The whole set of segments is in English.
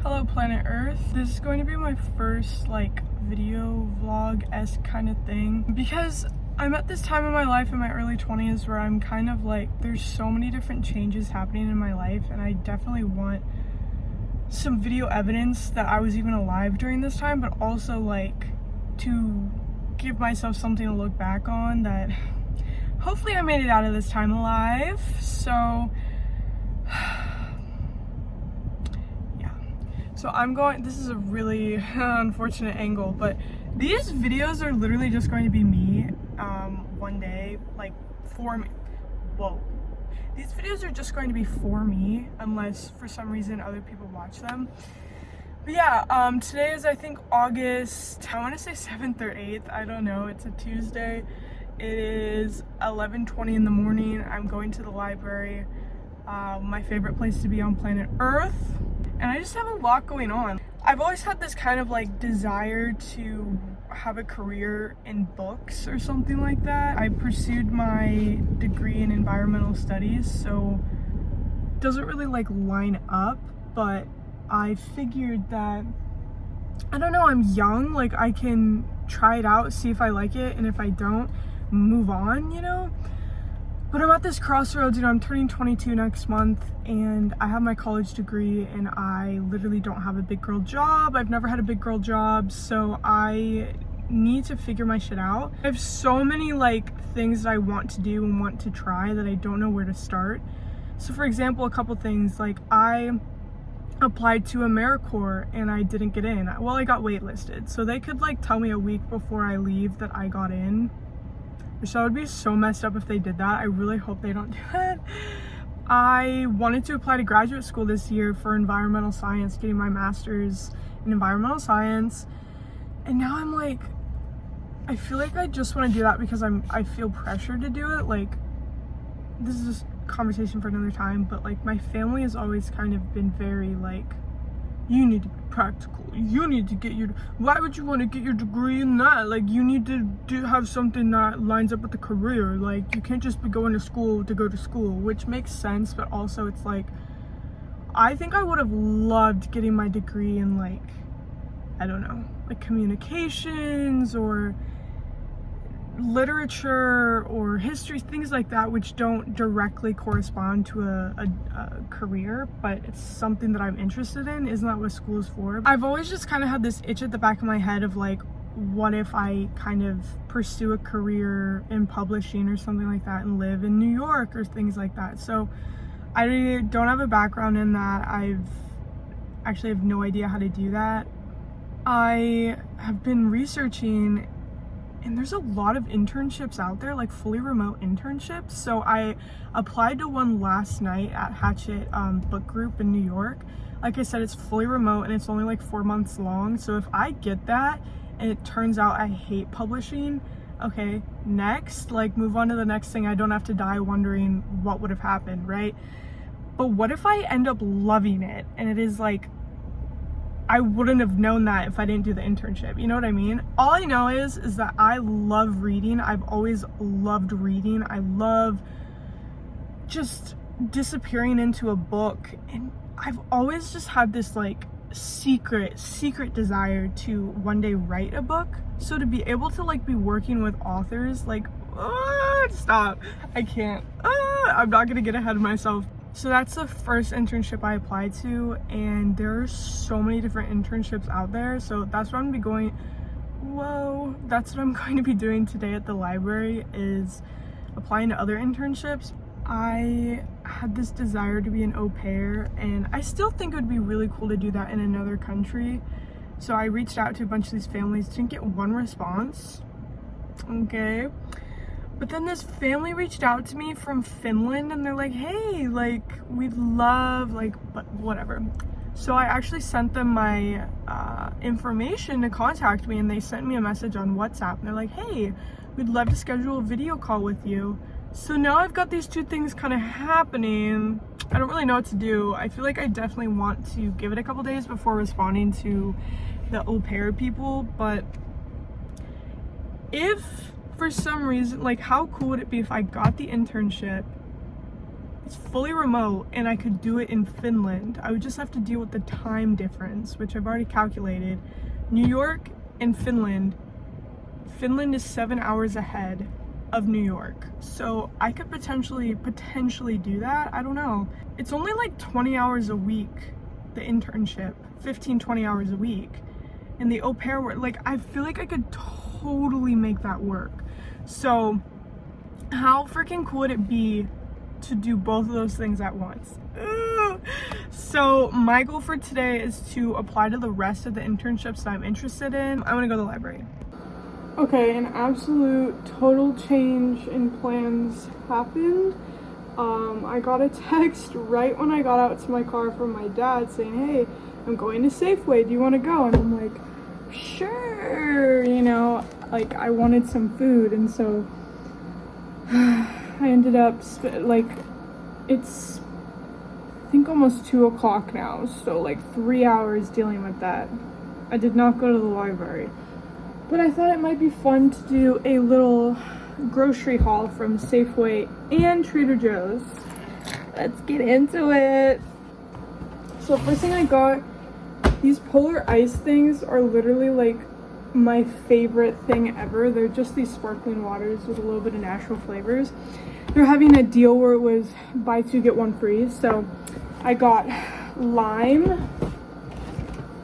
Hello Planet Earth. This is going to be my first video vlog-esque kind of thing because I'm at this time in my life in my early 20s where I'm kind of there's so many different changes happening in my life, and I definitely want some video evidence that I was even alive during this time, but also to give myself something to look back on that hopefully I made it out of this time alive. So So I'm going, this is a really unfortunate angle, but these videos are literally just going to be me one day, for me. Whoa. These videos are just going to be for me unless for some reason other people watch them. But yeah, today is I think August, I want to say 7th or 8th, I don't know, it's a Tuesday. It is 11:20 in the morning. I'm going to the library, my favorite place to be on planet Earth. And I just have a lot going on. I've always had this kind of desire to have a career in books or something like that. I pursued my degree in environmental studies, so it doesn't really line up, but I figured that, I don't know, I'm young, I can try it out, see if I like it, and if I don't, move on, you know? But I'm at this crossroads, I'm turning 22 next month, and I have my college degree, and I literally don't have a big girl job. I've never had a big girl job, so I need to figure my shit out. I have so many things that I want to do and want to try that I don't know where to start. So for example, a couple things, I applied to AmeriCorps and I didn't get in. Well, I got waitlisted, so they could tell me a week before I leave that I got in. Which that would be so messed up if they did that. I really hope they don't do that. I wanted to apply to graduate school this year for environmental science, getting my master's in environmental science. And now I'm I feel I just want to do that because I feel pressure to do it. This is just a conversation for another time, but my family has always kind of been very you need to be practical. You need to get why would you want to get your degree in that? You need to have something that lines up with the career. You can't just be going to school to go to school, which makes sense, but also it's I think I would have loved getting my degree in I don't know, communications or literature or history, things like that, which don't directly correspond to a career, but it's something that I'm interested in. Isn't that what school is for? I've always just kind of had this itch at the back of my head of what if I kind of pursue a career in publishing or something like that and live in New York or things like that. So I don't have a background in that. I've actually have no idea how to do that. I have been researching, and there's a lot of internships out there, fully remote internships. So I applied to one last night at Hatchet Book Group in New York. Like I said, it's fully remote and it's only 4 months long. So if I get that and it turns out I hate publishing, okay, next, move on to the next thing. I don't have to die wondering what would have happened, right? But what if I end up loving it and it is I wouldn't have known that if I didn't do the internship, you know what I mean? All I know is that I love reading. I've always loved reading. I love just disappearing into a book, and I've always just had this secret desire to one day write a book. So to be able to be working with authors, stop, I can't, I'm not gonna get ahead of myself. So that's the first internship I applied to, and there are so many different internships out there. So that's what I'm gonna be going, that's what I'm going to be doing today at the library, is applying to other internships. I had this desire to be an au pair, and I still think it would be really cool to do that in another country. So I reached out to a bunch of these families, didn't get one response, okay? But then this family reached out to me from Finland, and they're hey, we'd love, but whatever. So I actually sent them my information to contact me, and they sent me a message on WhatsApp, and they're hey, we'd love to schedule a video call with you. So now I've got these two things kind of happening. I don't really know what to do. I feel I definitely want to give it a couple days before responding to the au pair people, but if for some reason, how cool would it be if I got the internship It's fully remote and I could do it in Finland. I would just have to deal with the time difference, which I've already calculated. New York and Finland is 7 hours ahead of New York. So I could potentially do that. I don't know. It's only like 20 hours a week, the internship, 15-20 hours a week. And the au pair work, like I feel like I could totally make that work. So how freaking cool would it be to do both of those things at once? Ugh. So my goal for today is to apply to the rest of the internships that I'm interested in. I want to go to the library. Okay, an absolute total change in plans happened. I got a text right when I got out to my car from my dad saying, hey, I'm going to Safeway, do you want to go? And I'm like, sure, you know, like I wanted some food. And so I ended up, like, it's, I think almost 2 o'clock now. So like 3 hours dealing with that. I did not go to the library. But I thought it might be fun to do a little grocery haul from Safeway and Trader Joe's. Let's get into it. So first thing I got, these Polar Ice things are literally like my favorite thing ever. They're just these sparkling waters with a little bit of natural flavors. They're having a deal where it was buy 2 get 1 free. So I got lime,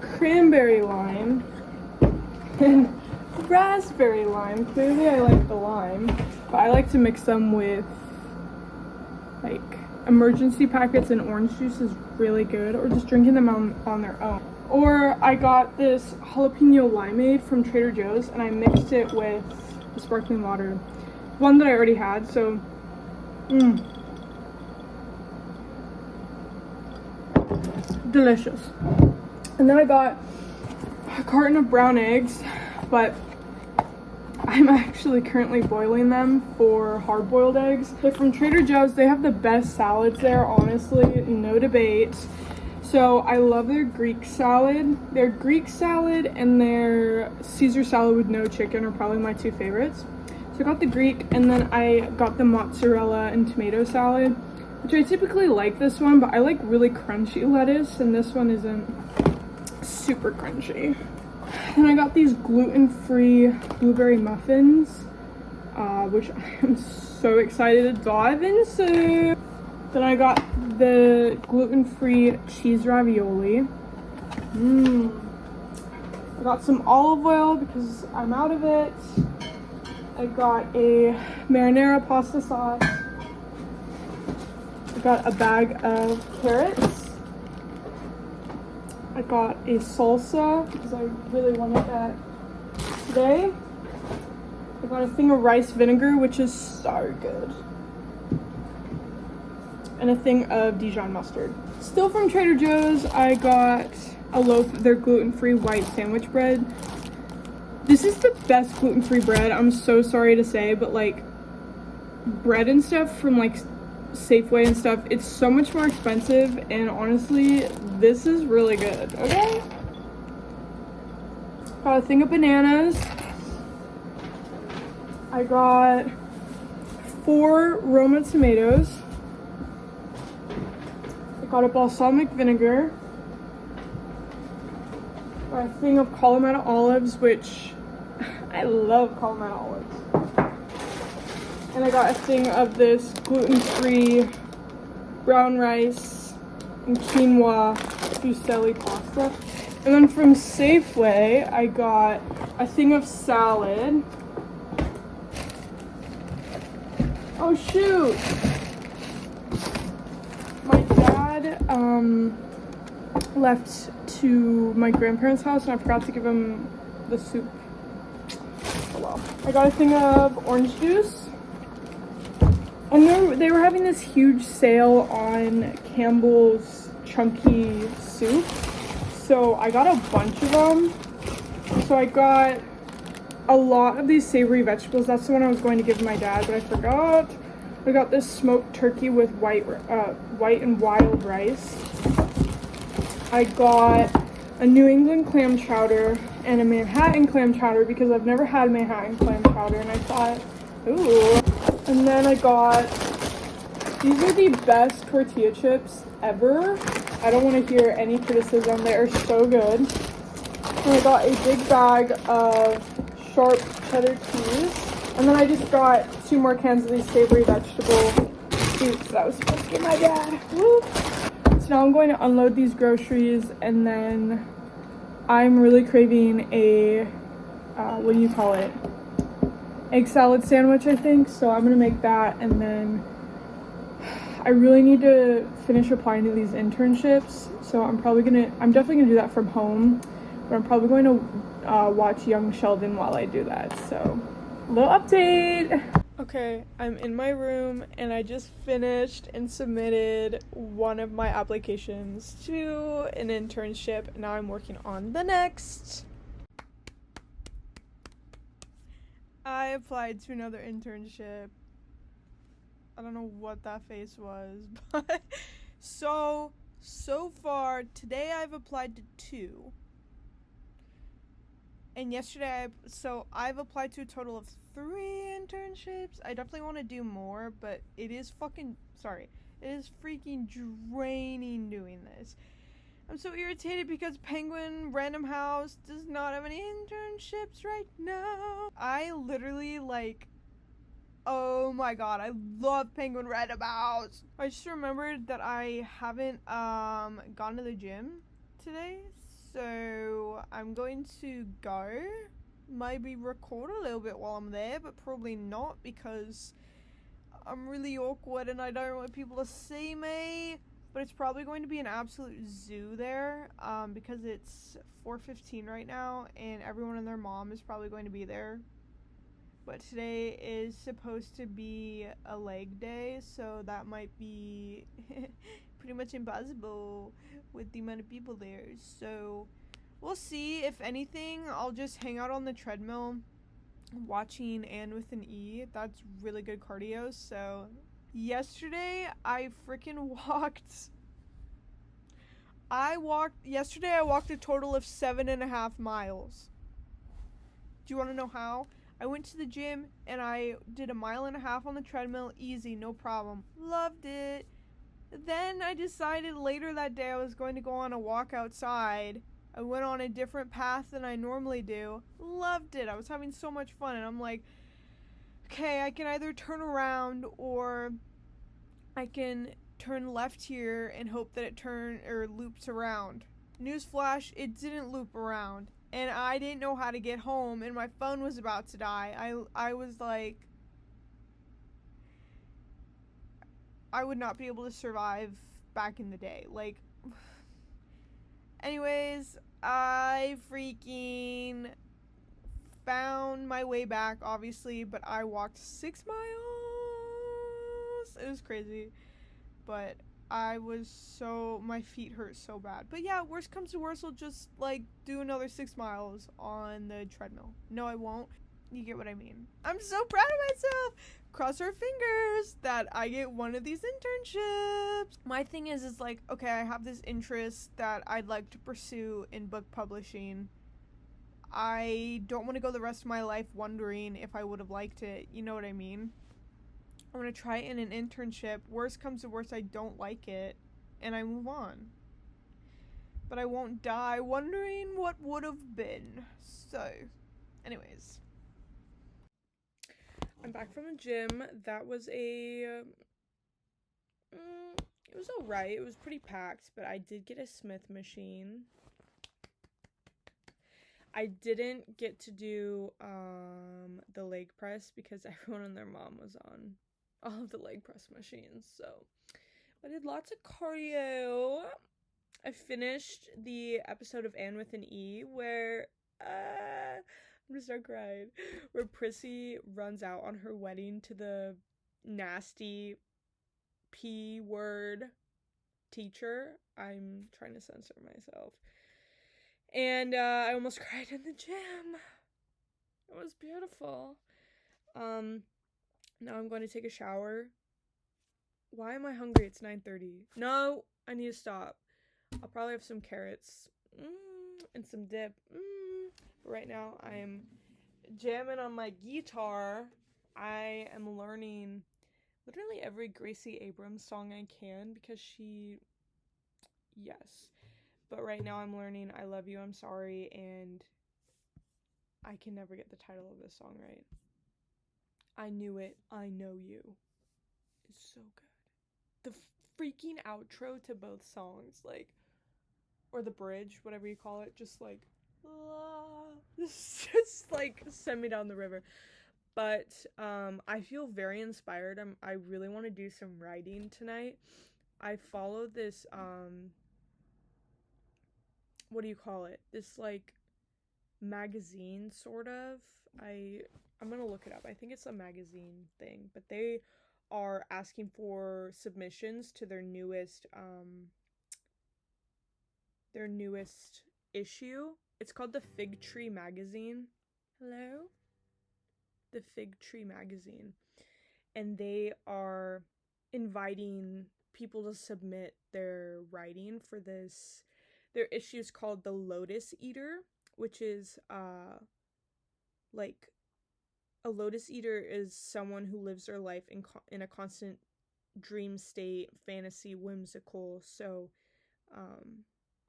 cranberry lime, and raspberry lime. Clearly I like the lime, but I like to mix them with like emergency packets, and orange juice is really good, or just drinking them on their own. Or I got this jalapeno limeade from Trader Joe's and I mixed it with the sparkling water, one that I already had. So delicious. And then I got a carton of brown eggs, but I'm actually currently boiling them for hard-boiled eggs. They're from Trader Joe's. They have the best salads there, honestly, no debate. So I love their Greek salad. Their Greek salad and their Caesar salad with no chicken are probably my 2 favorites. So I got the Greek, and then I got the mozzarella and tomato salad, which I typically like this one, but I like really crunchy lettuce, and this one isn't super crunchy. Then I got these gluten-free blueberry muffins, which I am so excited to dive into. Then I got the gluten-free cheese ravioli. I got some olive oil because I'm out of it. I got a marinara pasta sauce. I got a bag of carrots. I got a salsa because I really wanted that today. I got a thing of rice vinegar, which is so good. And a thing of Dijon mustard. Still from Trader Joe's, I got a loaf of their gluten-free white sandwich bread. This is the best gluten-free bread, I'm so sorry to say, but like bread and stuff from like Safeway and stuff, it's so much more expensive, and honestly this is really good. Okay, got a thing of bananas. I got 4 Roma tomatoes. I got a balsamic vinegar. Got a thing of Kalamata olives, which I love Kalamata olives. And I got a thing of this gluten-free brown rice and quinoa fusilli pasta. And then from Safeway, I got a thing of salad. Oh shoot! My dad left to my grandparents' house and I forgot to give him the soup. Oh well. I got a thing of orange juice. And they were having this huge sale on Campbell's chunky soup. So I got a bunch of them. So I got a lot of these savory vegetables. That's the one I was going to give my dad, but I forgot. I got this smoked turkey with white and wild rice. I got a New England clam chowder and a Manhattan clam chowder because I've never had Manhattan clam chowder, and I thought, ooh. And then I got These are the best tortilla chips ever. I don't want to hear any criticism. They are so good. And I got a big bag of sharp cheddar cheese. And then I just got 2 more cans of these savory vegetable soups that I was supposed to get my dad. Woo. So now I'm going to unload these groceries, and then I'm really craving a, what do you call it? Egg salad sandwich, I think. So I'm gonna make that, and then I really need to finish applying to these internships. So I'm definitely gonna do that from home, but I'm probably going to watch Young Sheldon while I do that. So, little update. Okay, I'm in my room and I just finished and submitted one of my applications to an internship. Now I'm working on the next. I applied to another internship. I don't know what that face was, but so far today I've applied to 2. And yesterday I've applied to a total of 3 internships. I definitely want to do more, but it is freaking draining doing this. I'm so irritated because Penguin Random House does not have any internships right now. I literally, oh my god, I love Penguin Random House. I just remembered that I haven't gone to the gym today, so I'm going to go. Maybe record a little bit while I'm there, but probably not because I'm really awkward and I don't want people to see me. But it's probably going to be an absolute zoo there, because it's 4:15 right now and everyone and their mom is probably going to be there. But today is supposed to be a leg day, so that might be pretty much impossible with the amount of people there. So we'll see. If anything, I'll just hang out on the treadmill watching Anne with an E. That's really good cardio. So yesterday I freaking walked. Yesterday I walked a total of 7.5 miles. Do you want to know how? I went to the gym and I did 1.5 miles on the treadmill, easy, no problem. Loved it. Then I decided later that day I was going to go on a walk outside. I went on a different path than I normally do. Loved it. I was having so much fun, and I'm like, okay, I can either turn around or I can turn left here and hope that it loops around. Newsflash, it didn't loop around. And I didn't know how to get home, and my phone was about to die. I was like, I would not be able to survive back in the day. Like, anyways, I freaking found my way back, obviously, but I walked 6 miles. It was crazy, but my feet hurt so bad. But yeah, worst comes to worst, I'll just do another 6 miles on the treadmill. No, I won't. You get what I mean. I'm so proud of myself. Cross our fingers that I get one of these internships. My thing is okay, I have this interest that I'd like to pursue in book publishing. I don't want to go the rest of my life wondering if I would have liked it. You know what I mean? I'm going to try it in an internship. Worst comes to worst, I don't like it, and I move on. But I won't die wondering what would have been. So, anyways. I'm back from the gym. That was it was alright. It was pretty packed, but I did get a Smith machine. I didn't get to do the leg press because everyone and their mom was on all of the leg press machines. So I did lots of cardio. I finished the episode of Anne with an E where I'm gonna start crying. Where Prissy runs out on her wedding to the nasty P word teacher. I'm trying to censor myself. And I almost cried in the gym. It was beautiful. Now I'm going to take a shower. Why am I hungry? It's 9:30. No, I need to stop. I'll probably have some carrots and some dip. But right now I'm jamming on my guitar. I am learning literally every Gracie Abrams song I can because yes. But right now I'm learning I Love You, I'm Sorry, and I can never get the title of this song right. I Knew It, I Know You is so good. The freaking outro to both songs, like, or the bridge, whatever you call it, just like, just like send me down the river. But I feel very inspired. I really want to do some writing tonight. I follow this what do you call it? This like magazine sort of. I'm going to look it up. I think it's a magazine thing, but they are asking for submissions to their newest issue. It's called the Fig Tree Magazine. Hello? The Fig Tree Magazine. And they are inviting people to submit their writing for this. Their issue is called The Lotus Eater, which is like a lotus eater is someone who lives their life in a constant dream state, fantasy, whimsical. So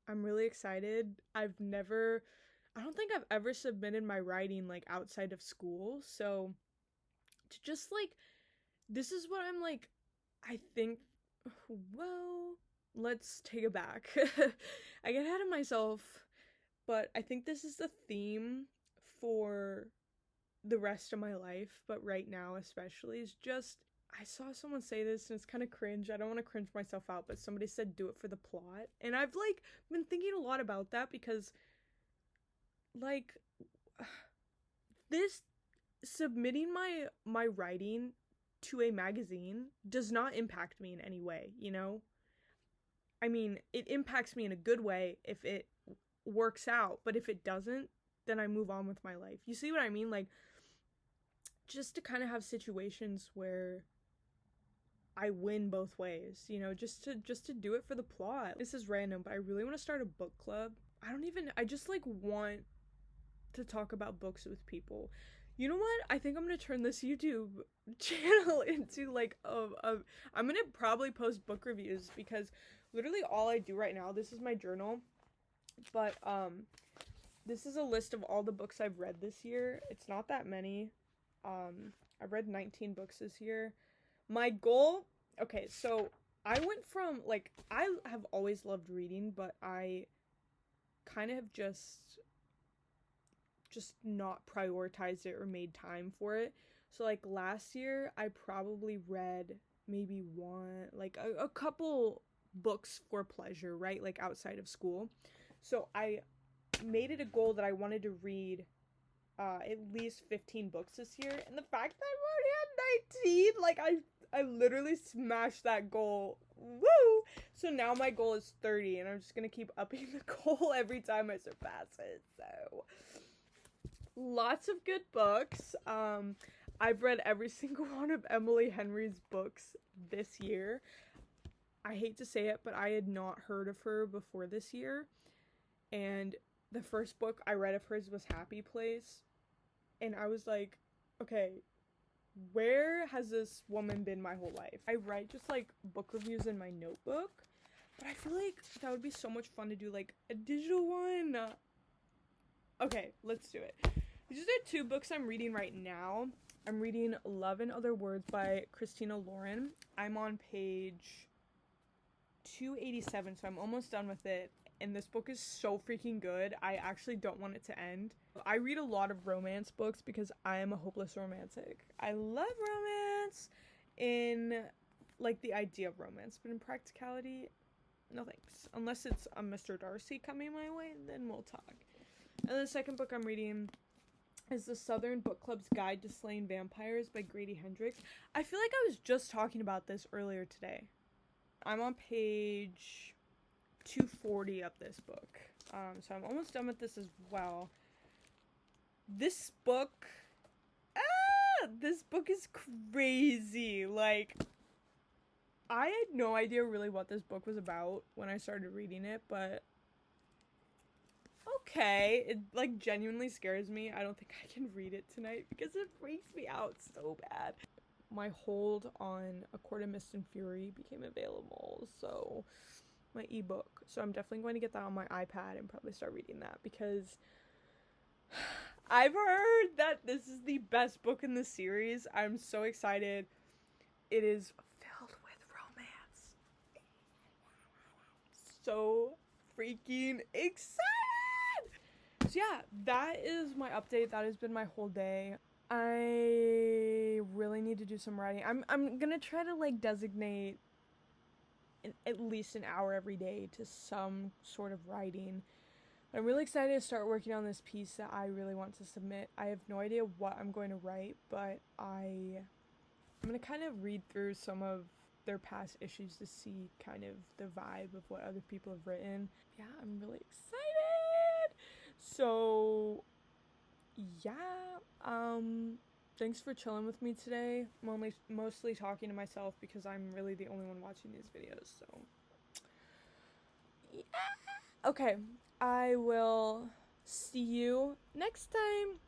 I'm really excited. I don't think I've ever submitted my writing like outside of school. So to just like, this is what I'm like, I think, well, let's take it back. I get ahead of myself, but I think this is the theme for the rest of my life, but right now especially, is just, I saw someone say this and it's kind of cringe. I don't want to cringe myself out, but somebody said do it for the plot. And I've like been thinking a lot about that because like this submitting my writing to a magazine does not impact me in any way, you know? I mean, it impacts me in a good way if it works out, but if it doesn't, then I move on with my life. You see what I mean? Like, just to kind of have situations where I win both ways, you know, just to do it for the plot. This is random, but I really want to start a book club. I just like want to talk about books with people. You know what? I think I'm gonna turn this YouTube channel into like I'm gonna probably post book reviews because literally all I do right now, this is my journal, but this is a list of all the books I've read this year. It's not that many. I read 19 books this year. My goal, okay, so I went from like, I have always loved reading, but I kind of have just not prioritized it or made time for it. So like last year I probably read maybe one, like a couple books for pleasure, right? Like outside of school. So I made it a goal that I wanted to read at least 15 books this year, and the fact that I've already had 19, like I literally smashed that goal. Woo! So now my goal is 30, and I'm just gonna keep upping the goal every time I surpass it. So lots of good books. I've read every single one of Emily Henry's books this year. I hate to say it, but I had not heard of her before this year, and the first book I read of hers was Happy Place, and I was like, okay, where has this woman been my whole life? I write just like book reviews in my notebook, but I feel like that would be so much fun to do like a digital one. Okay, let's do it. These are 2 books I'm reading right now. I'm reading Love and Other Words by Christina Lauren. I'm on page 287, so I'm almost done with it. And this book is so freaking good. I actually don't want it to end. I read a lot of romance books because I am a hopeless romantic. I love romance in, like, the idea of romance, but in practicality, no thanks. Unless it's a Mr. Darcy coming my way, then we'll talk. And the second book I'm reading is The Southern Book Club's Guide to Slaying Vampires by Grady Hendrix. I feel like I was just talking about this earlier today. I'm on page 240 of this book. So I'm almost done with this as well. This book is crazy. Like, I had no idea really what this book was about when I started reading it, but okay, it like genuinely scares me. I don't think I can read it tonight because it freaks me out so bad. my hold on A Court of Mist and Fury became available, so my ebook. So I'm definitely going to get that on my iPad and probably start reading that, because I've heard that this is the best book in the series. I'm so excited. It is filled with romance. So freaking excited! So yeah, that is my update. That has been my whole day. I really need to do some writing. I'm gonna try to like designate at least an hour every day to some sort of writing. I'm really excited to start working on this piece that I really want to submit. I have no idea what I'm going to write, but I'm gonna kind of read through some of their past issues to see kind of the vibe of what other people have written. Yeah, I'm really excited. So yeah, thanks for chilling with me today. I'm only mostly talking to myself because I'm really the only one watching these videos, so yeah. Okay, I will see you next time.